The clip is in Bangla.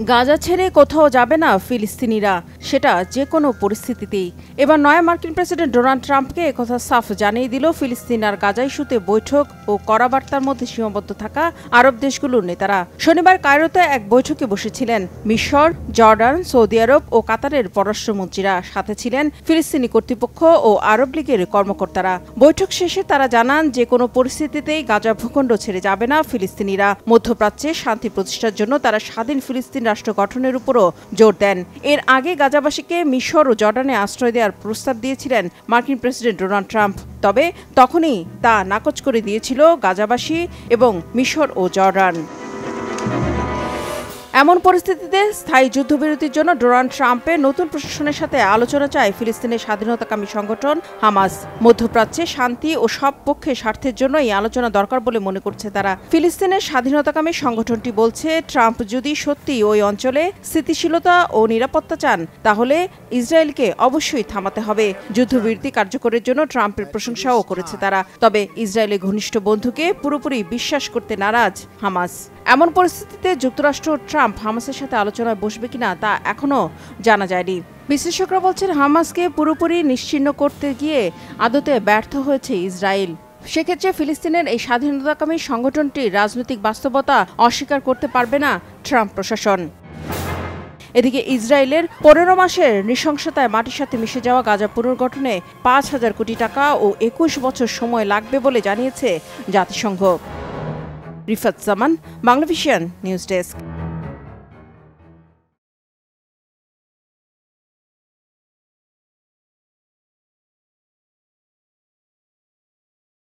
গাজা ছেড়ে কোথাও যাবে না ফিলিস্তিনিরা, সেটা যে কোনো পরিস্থিতিতেই। এবার নয়া মার্কিন প্রেসিডেন্ট ডোনাল্ড ট্রাম্পকে একথা সাফ জানিয়ে দিল ফিলিস্তিন আর গাজা ইস্যুতে বৈঠক ও কড়া বার্তার মধ্যে সীমাবদ্ধ থাকা আরব দেশগুলোর নেতারা। শনিবার কায়রোতে এক বৈঠকে বসেছিলেন মিশর, জর্ডান, সৌদি আরব ও কাতারের পররাষ্ট্রমন্ত্রীরা। সাথে ছিলেন ফিলিস্তিনি কর্তৃপক্ষ ও আরব লীগের কর্মকর্তারা। বৈঠক শেষে তারা জানান যে কোনো পরিস্থিতিতেই গাজা ভূখণ্ড ছেড়ে যাবে না ফিলিস্তিনিরা। মধ্যপ্রাচ্যে শান্তি প্রতিষ্ঠার জন্য তারা স্বাধীন ফিলিস্তিন রাষ্ট্র গঠনের উপরও জোর দেন। এর আগে গাজাবাসীকে মিশর ও জর্ডানে আশ্রয় দেওয়ার প্রস্তাব দিয়েছিলেন মার্কিন প্রেসিডেন্ট ডোনাল্ড ট্রাম্প। তবে তখনই তা নাকচ করে দিয়েছিল গাজাবাসী এবং মিশর ও জর্ডান। এমন পরিস্থিতিতে স্থায়ী যুদ্ধবিরতির জন্য ডোনাল্ড ট্রাম্পের নতুন প্রশাসনের সাথে আলোচনা চায় ফিলিস্তিনের স্বাধীনতাকামী সংগঠন হামাস। মধ্যপ্রাচ্যে শান্তি ও সব পক্ষের স্বার্থের জন্য এই আলোচনা দরকার বলে মনে করছে তারা। ফিলিস্তিনের স্বাধীনতাকামী সংগঠনটি বলছে, ট্রাম্প যদি সত্যি ওই অঞ্চলে স্থিতিশীলতা ও নিরাপত্তা চান তাহলে ইসরায়েলকে অবশ্যই থামাতে হবে। যুদ্ধবিরতি কার্যকরের জন্য ট্রাম্পের প্রশংসাও করেছে তারা। তবে ইসরায়েলের ঘনিষ্ঠ বন্ধুকে পুরোপুরি বিশ্বাস করতে নারাজ হামাস। এমন পরিস্থিতিতে যুক্তরাষ্ট্র ট্রাম্প হামাসের সাথে আলোচনায় বসবে কিনা তা এখনও জানা যায়নি। বিশ্লেষকরা বলছেন, হামাসকে পুরোপুরি নিশ্চিহ্ন করতে গিয়ে আদতে ব্যর্থ হয়েছে ইসরায়েল। সেক্ষেত্রে ফিলিস্তিনের এই স্বাধীনতাকামী সংগঠনটির রাজনৈতিক বাস্তবতা অস্বীকার করতে পারবে না ট্রাম্প প্রশাসন। এদিকে ইসরায়েলের 15 মাসের নৃশংসতায় মাটির সাথে মিশে যাওয়া গাজা পুনর্গঠনে 5,000 কোটি টাকা ও 21 বছর সময় লাগবে বলে জানিয়েছে জাতিসংঘ। রিফাত জামান, বাংলাভিশন নিউজ ডেস্ক।